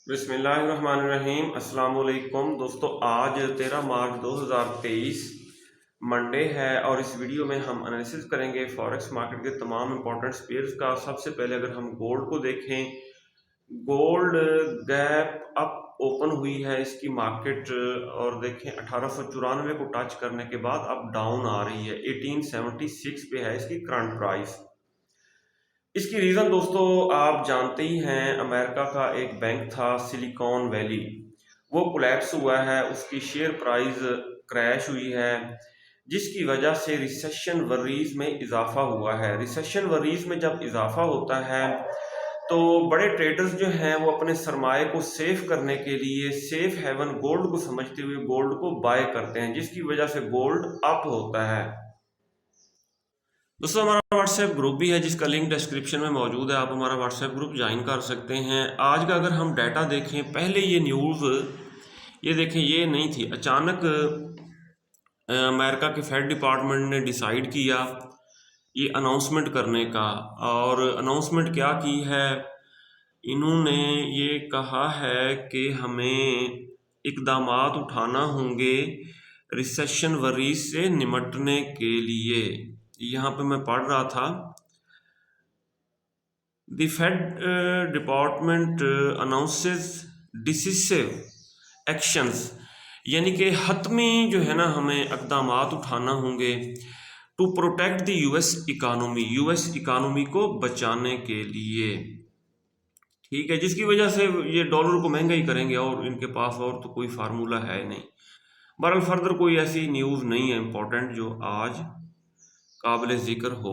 बिस्मिल्लाहिर्रहमानिर्रहीम। अस्सलाम वालेकुम दोस्तों, आज 13 मार्च 2023 मंडे है और इस वीडियो में हम एनालिसिस करेंगे फॉरेक्स मार्केट के तमाम इंपॉर्टेंट पेयर्स का। सबसे पहले अगर हम गोल्ड को देखें, गोल्ड गैप अप ओपन हुई है इसकी मार्केट, और देखें 1894 को टच करने के बाद अब डाउन आ रही है। 1876 पे है इसकी करंट प्राइस। इसकी रीज़न दोस्तों आप जानते ही हैं, अमेरिका का एक बैंक था सिलिकॉन वैली, वो कोलैप्स हुआ है, उसकी शेयर प्राइस क्रैश हुई है, जिसकी वजह से रिसेशन वरीज में इजाफा हुआ है। रिसेशन वरीज में जब इजाफा होता है तो बड़े ट्रेडर्स जो हैं वो अपने सरमाए को सेफ करने के लिए सेफ हेवन गोल्ड को समझते हुए गोल्ड को बाय करते हैं, जिसकी वजह से गोल्ड अप होता है। दोस्तों हमारा व्हाट्सएप ग्रुप भी है जिसका लिंक डिस्क्रिप्शन में मौजूद है, आप हमारा व्हाट्सएप ग्रुप ज्वाइन कर सकते हैं। आज का अगर हम डाटा देखें, पहले ये न्यूज़ ये देखें ये नहीं थी, अचानक अमेरिका के फेड डिपार्टमेंट ने डिसाइड किया ये अनाउंसमेंट करने का। और अनाउंसमेंट क्या की है, इन्होंने ये कहा है कि हमें इकदामात उठाना होंगे रिसेशन वरीज से निपटने के लिए। यहाँ पे मैं पढ़ रहा था, the Fed department announces decisive actions, यानी कि हतमी जो है ना हमें इकदामात उठाना होंगे to protect the US economy, US economy को बचाने के लिए। ठीक है, जिसकी वजह से ये डॉलर को महंगा ही करेंगे और इनके पास और तो कोई फार्मूला है नहीं। बहरहाल फर्दर कोई ऐसी न्यूज़ नहीं है इम्पोर्टेंट जो आज काबिल जिक्र हो।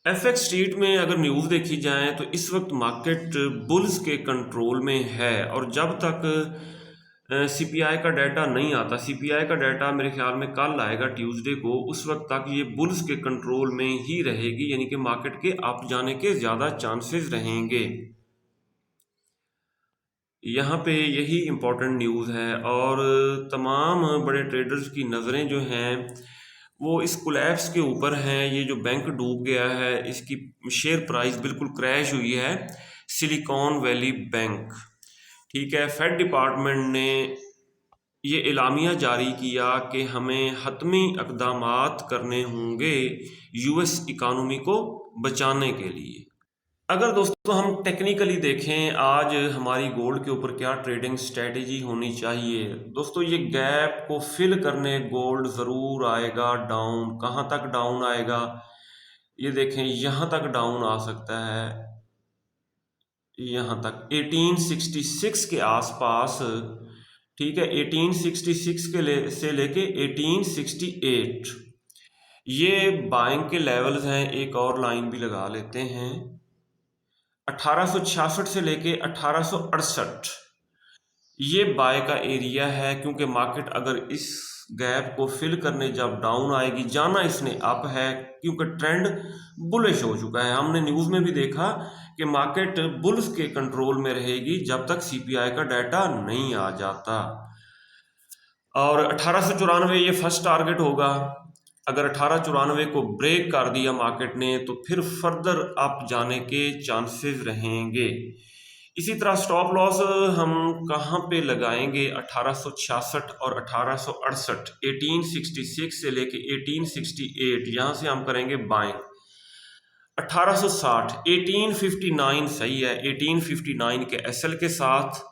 एफएक्स स्ट्रीट में अगर न्यूज़ देखी जाए तो इस वक्त मार्केट बुल्स के कंट्रोल में है, और जब तक सीपीआई का डाटा नहीं आता, सीपीआई का डाटा मेरे ख्याल में कल आएगा ट्यूसडे को, उस वक्त तक ये बुल्स के कंट्रोल में ही रहेगी, यानी कि मार्केट के अप जाने के ज़्यादा चांसेस रहेंगे। यहाँ पे यही इम्पोर्टेंट न्यूज़ है, और तमाम बड़े ट्रेडर्स की नज़रें जो हैं वो इस कोलैप्स के ऊपर हैं। ये जो बैंक डूब गया है, इसकी शेयर प्राइस बिल्कुल क्रैश हुई है, सिलिकॉन वैली बैंक। ठीक है, फेड डिपार्टमेंट ने ये एलामिया जारी किया कि हमें हतमी इकदामात करने होंगे यूएस इकानमी को बचाने के लिए। अगर दोस्तों हम टेक्निकली देखें, आज हमारी गोल्ड के ऊपर क्या ट्रेडिंग स्ट्रेटेजी होनी चाहिए। दोस्तों ये गैप को फिल करने गोल्ड ज़रूर आएगा डाउन। कहाँ तक डाउन आएगा, ये देखें यहाँ तक डाउन आ सकता है, यहाँ तक 1866 के आसपास। ठीक है, 1866 से लेके 1868 ये बाइंग के लेवल्स हैं। एक और लाइन भी लगा लेते हैं, 1866 से लेके 1868 ये बाय का एरिया है, क्योंकि मार्केट अगर इस गैप को फिल करने जब डाउन आएगी, जाना इसने अप है क्योंकि ट्रेंड बुलिश हो चुका है। हमने न्यूज़ में भी देखा कि मार्केट बुल्स के कंट्रोल में रहेगी जब तक सीपीआई का डाटा नहीं आ जाता। और 1894 ये फर्स्ट टारगेट होगा। अगर 1894 को ब्रेक कर दिया मार्केट ने तो फिर फर्दर अप जाने के चांसेस रहेंगे। इसी तरह स्टॉप लॉस हम कहाँ पे लगाएंगे, 1866 और 1868, 1866 से लेके 1868 यहाँ से हम करेंगे बाइंग। 1860 1859 सही है, 1859 के एसएल के साथ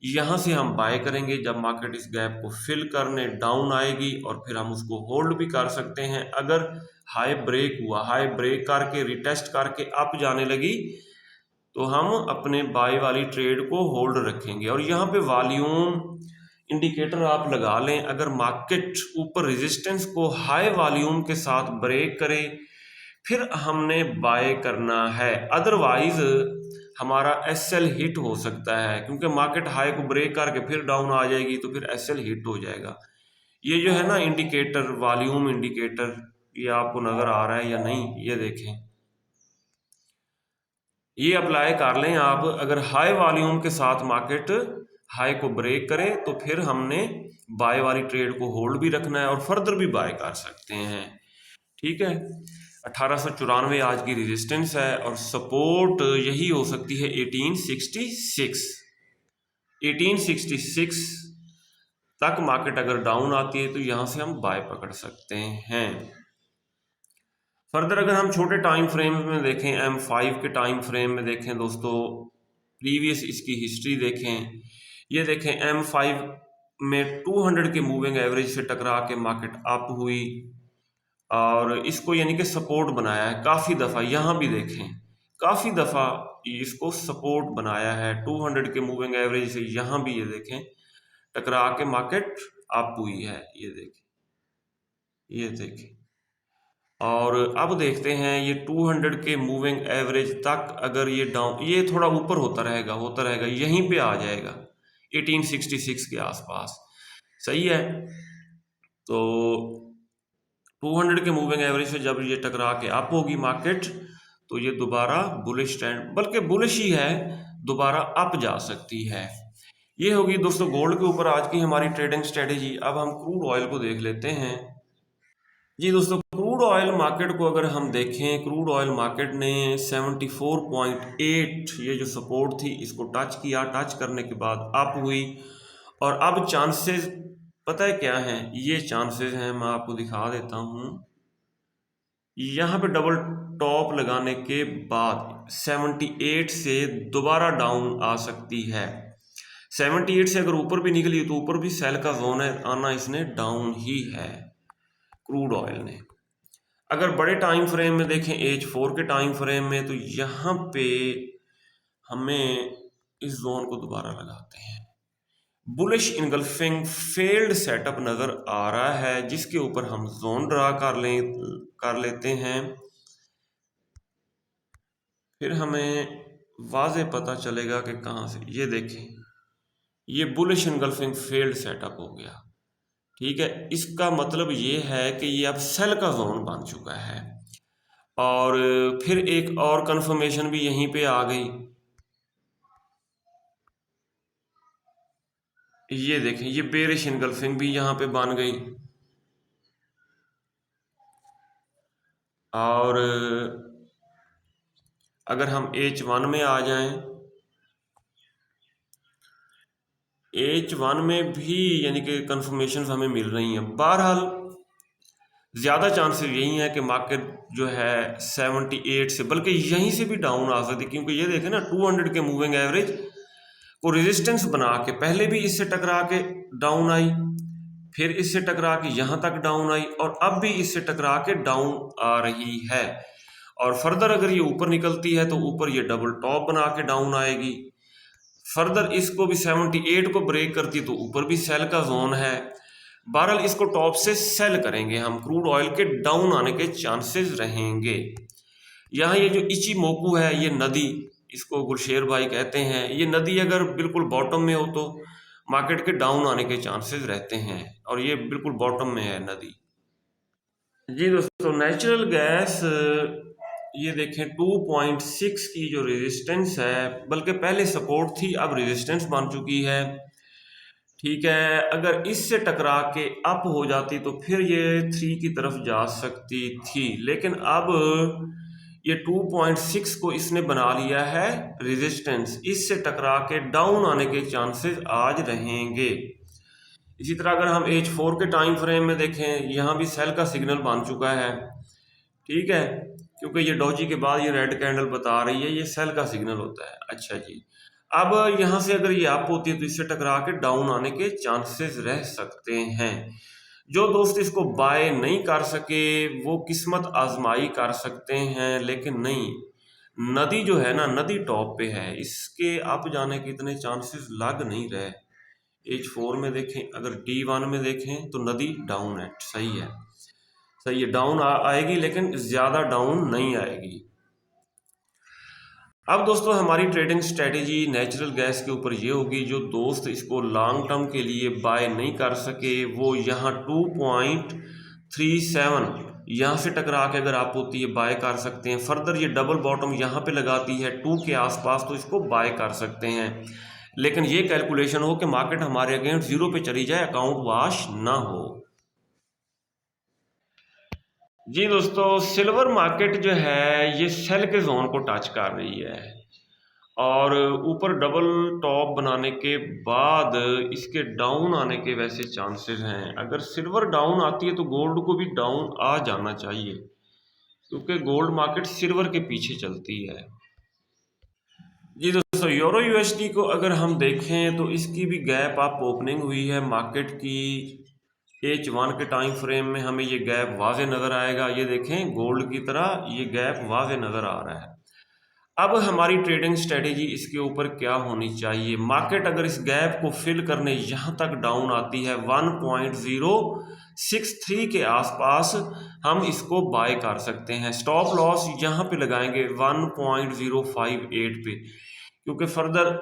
यहाँ से हम बाय करेंगे जब मार्केट इस गैप को फिल करने डाउन आएगी, और फिर हम उसको होल्ड भी कर सकते हैं। अगर हाई ब्रेक हुआ, हाई ब्रेक करके रिटेस्ट करके अप जाने लगी तो हम अपने बाय वाली ट्रेड को होल्ड रखेंगे। और यहाँ पे वॉल्यूम इंडिकेटर आप लगा लें, अगर मार्केट ऊपर रेजिस्टेंस को हाई वॉल्यूम के साथ ब्रेक करे फिर हमने बाय करना है, अदरवाइज हमारा एसएल हिट हो सकता है, क्योंकि मार्केट हाई को ब्रेक करके फिर डाउन आ जाएगी तो फिर एसएल हिट हो जाएगा। ये जो है ना इंडिकेटर, वॉल्यूम इंडिकेटर, ये आपको नजर आ रहा है या नहीं, ये देखें, ये अप्लाई कर लें आप। अगर हाई वॉल्यूम के साथ मार्केट हाई को ब्रेक करे तो फिर हमने बाय वाली ट्रेड को होल्ड भी रखना है और फर्दर भी बाय कर सकते हैं। ठीक है, 1894 आज की रेजिस्टेंस है और सपोर्ट यही हो सकती है 1866। 1866 तक मार्केट अगर डाउन आती है तो यहाँ से हम बाय पकड़ सकते हैं। फर्दर अगर हम छोटे टाइम फ्रेम में देखें, M5 के टाइम फ्रेम में देखें दोस्तों, प्रीवियस इसकी हिस्ट्री देखें, ये देखें M5 में 200 के मूविंग एवरेज से टकरा के मार्केट अप हुई और इसको यानी कि सपोर्ट बनाया है काफ़ी दफ़ा। यहाँ भी देखें काफ़ी दफ़ा इसको सपोर्ट बनाया है 200 के मूविंग एवरेज से। यहाँ भी ये देखें टकरा के मार्केट अप हुई है, ये देखें। और अब देखते हैं ये 200 के मूविंग एवरेज तक अगर ये डाउन, ये थोड़ा ऊपर होता रहेगा यहीं पे आ जाएगा 1866 के आसपास, सही है। तो 200 के मूविंग एवरेज से जब ये टकरा के अप होगी मार्केट तो ये दोबारा बुलिश ट्रेंड, बल्कि बुलिश ही है, दोबारा अप जा सकती है। ये होगी दोस्तों गोल्ड के ऊपर आज की हमारी ट्रेडिंग स्ट्रेटेजी। अब हम क्रूड ऑयल को देख लेते हैं। जी दोस्तों, क्रूड ऑयल मार्केट को अगर हम देखें, क्रूड ऑयल मार्केट ने 74.8 ये जो सपोर्ट थी इसको टच किया, टच करने के बाद अप हुई और अब चांसेस पता है क्या हैं, ये चांसेस हैं, मैं आपको दिखा देता हूँ। यहाँ पे डबल टॉप लगाने के बाद 78 से दोबारा डाउन आ सकती है। 78 से अगर ऊपर भी निकली तो ऊपर भी सेल का जोन है, आना इसने डाउन ही है क्रूड ऑयल ने। अगर बड़े टाइम फ्रेम में देखें, H4 के टाइम फ्रेम में, तो यहाँ पे हमें इस जोन को दोबारा लगाते हैं, बुलिश इनगल्फिंग फेल्ड सेटअप नज़र आ रहा है जिसके ऊपर हम जोन ड्रा कर लेते हैं। फिर हमें वाज़े पता चलेगा कि कहाँ से, ये देखें ये बुलिश इनगल्फिंग फेल्ड सेटअप हो गया, ठीक है। इसका मतलब ये है कि ये अब सेल का जोन बन चुका है। और फिर एक और कंफर्मेशन भी यहीं पे आ गई, ये देखें ये बेरिश इनगल्फिंग भी यहाँ पे बन गई। और अगर हम H1 में आ जाएं, H1 में भी यानी कि कंफर्मेशन हमें मिल रही हैं। बहरहाल ज़्यादा चांसेस यही है कि मार्केट जो है 78 से, बल्कि यहीं से भी डाउन आ सकती है, क्योंकि ये देखें ना 200 के मूविंग एवरेज को रेजिस्टेंस बना के पहले भी इससे टकरा के डाउन आई, फिर इससे टकरा के यहाँ तक डाउन आई और अब भी इससे टकरा के डाउन आ रही है। और फर्दर अगर ये ऊपर निकलती है तो ऊपर ये डबल टॉप बना के डाउन आएगी। फर्दर इसको भी 78 को ब्रेक करती तो ऊपर भी सेल का जोन है। बहरहाल इसको टॉप से सेल करेंगे हम, क्रूड ऑयल के डाउन आने के चांसेस रहेंगे। यहाँ ये जो इचिमोकू है, ये नदी, इसको गुरशेर भाई कहते हैं, ये नदी अगर बिल्कुल बॉटम में हो तो मार्केट के डाउन आने के चांसेस रहते हैं और ये बिल्कुल बॉटम में है नदी। जी दोस्तों, नेचुरल गैस ये देखें 2.6 की जो रेजिस्टेंस है, बल्कि पहले सपोर्ट थी अब रेजिस्टेंस बन चुकी है, ठीक है। अगर इससे टकरा के अप हो जाती तो फिर ये 3 की तरफ जा सकती थी, लेकिन अब ये 2.6 को इसने बना लिया है रेजिस्टेंस, इससे टकरा के डाउन आने के चांसेस आज रहेंगे। इसी तरह अगर हम H4 के टाइम फ्रेम में देखें, यहाँ भी सेल का सिग्नल बन चुका है, ठीक है, क्योंकि ये डोजी के बाद ये रेड कैंडल बता रही है, ये सेल का सिग्नल होता है। अच्छा जी, अब यहाँ से अगर ये अप होती है तो इससे टकरा के डाउन आने के चांसेस रह सकते हैं। जो दोस्त इसको बाय नहीं कर सके वो किस्मत आजमाई कर सकते हैं, लेकिन नहीं, नदी जो है ना, नदी टॉप पे है, इसके अप जाने के इतने चांसेस लग नहीं रहे। H4 में देखें, अगर D1 में देखें तो नदी डाउन है, सही है, सही है, डाउन आएगी लेकिन ज़्यादा डाउन नहीं आएगी। अब दोस्तों हमारी ट्रेडिंग स्ट्रेटेजी नेचुरल गैस के ऊपर ये होगी, जो दोस्त इसको लॉन्ग टर्म के लिए बाय नहीं कर सके वो यहाँ 2.37 यहाँ से टकरा के अगर आप होती है बाय कर सकते हैं। फर्दर ये डबल बॉटम यहाँ पे लगाती है 2 के आसपास तो इसको बाय कर सकते हैं, लेकिन ये कैलकुलेशन हो कि मार्केट हमारे अगेंस्ट 0 पे चली जाए, अकाउंट वाश ना हो। जी दोस्तों, सिल्वर मार्केट जो है ये सेल के जोन को टच कर रही है और ऊपर डबल टॉप बनाने के बाद इसके डाउन आने के वैसे चांसेस हैं। अगर सिल्वर डाउन आती है तो गोल्ड को भी डाउन आ जाना चाहिए, क्योंकि गोल्ड मार्केट सिल्वर के पीछे चलती है। जी दोस्तों, यूरो यूएसडी को अगर हम देखें तो इसकी भी गैप अप ओपनिंग हुई है मार्केट की। H1 के टाइम फ्रेम में हमें ये गैप वाज़े नज़र आएगा। ये देखें गोल्ड की तरह ये गैप वाज़े नज़र आ रहा है। अब हमारी ट्रेडिंग स्ट्रेटेजी इसके ऊपर क्या होनी चाहिए? मार्केट अगर इस गैप को फिल करने यहाँ तक डाउन आती है 1.063 के आसपास, हम इसको बाय कर सकते हैं। स्टॉप लॉस यहाँ पे लगाएंगे 1.058 पे, क्योंकि फर्दर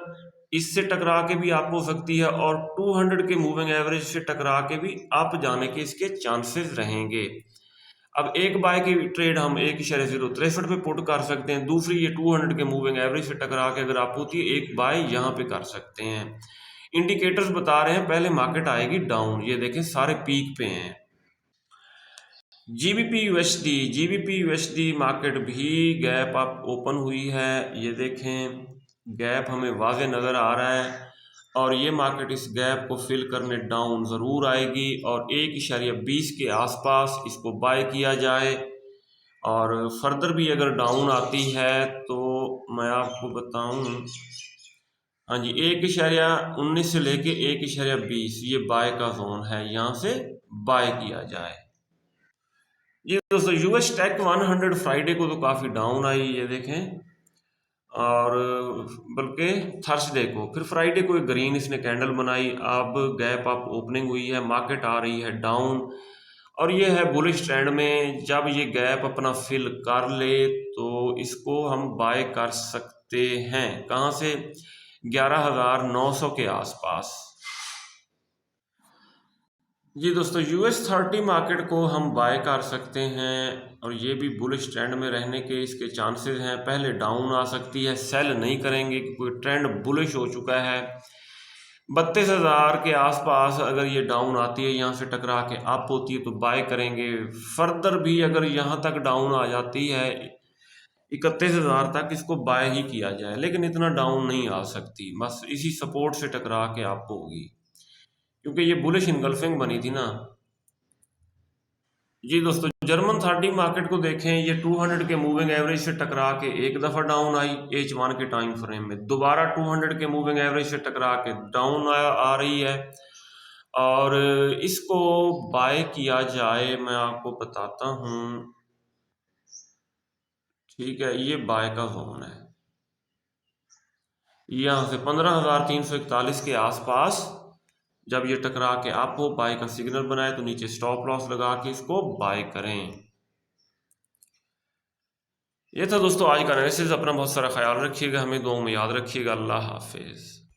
इससे टकरा के भी अप हो सकती है और 200 के मूविंग एवरेज से टकरा के भी अप जाने के इसके चांसेस रहेंगे। अब एक बाय की ट्रेड हम 1.063 पे पुट कर सकते हैं, दूसरी ये 200 के मूविंग एवरेज से टकरा के अगर अप होती है एक बाय यहाँ पे कर सकते हैं। इंडिकेटर्स बता रहे हैं पहले मार्केट आएगी डाउन। ये देखें सारे पीक पे हैं। जीबीपी यूएसडी मार्केट भी गैप अप ओपन हुई है। ये देखें गैप हमें वाज़े नज़र आ रहा है और ये मार्केट इस गैप को फिल करने डाउन ज़रूर आएगी और 1.20 के आसपास इसको बाय किया जाए। और फर्दर भी अगर डाउन आती है तो मैं आपको बताऊं, हाँ जी, 1.19 से लेके 1.20 ये बाय का जोन है, यहाँ से बाय किया जाए। ये दोस्तों यूएस टेक 100 फ्राइडे को तो काफ़ी डाउन आई, ये देखें, और बल्कि थर्सडे को, फिर फ्राइडे को एक ग्रीन इसने कैंडल बनाई। अब गैप अप ओपनिंग हुई है, मार्केट आ रही है डाउन और ये है बुलिश ट्रेंड में। जब ये गैप अपना फिल कर ले तो इसको हम बाय कर सकते हैं। कहाँ से? 11,900 के आसपास। जी दोस्तों, US 30 मार्केट को हम बाय कर सकते हैं और ये भी बुलिश ट्रेंड में रहने के इसके चांसेस हैं। पहले डाउन आ सकती है, सेल नहीं करेंगे क्योंकि ट्रेंड बुलिश हो चुका है। 32,000 के आसपास अगर ये डाउन आती है, यहाँ से टकरा के अप होती है तो बाय करेंगे। फर्दर भी अगर यहाँ तक डाउन आ जाती है 31,000 तक, इसको बाय ही किया जाए, लेकिन इतना डाउन नहीं आ सकती, बस इसी सपोर्ट से टकरा के अप होगी, क्योंकि ये बुलिश इनगल्फिंग बनी थी ना। जी दोस्तों, जर्मन 30 मार्केट को देखें, ये 200 के मूविंग एवरेज से टकरा के एक दफ़ा डाउन आई H1 के टाइम फ्रेम में, दोबारा 200 के मूविंग एवरेज से टकरा के डाउन आ रही है और इसको बाय किया जाए। मैं आपको बताता हूँ, ठीक है, ये बाय का जोन है। यहाँ से 15,341 के आसपास जब ये टकरा के आप हो बाय का सिग्नल बनाए तो नीचे स्टॉप लॉस लगा के इसको बाय करें। ये था दोस्तों आज का एनालिसिस। अपना बहुत सारा ख्याल रखिएगा, हमें दुआओं में याद रखिएगा। अल्लाह हाफिज़।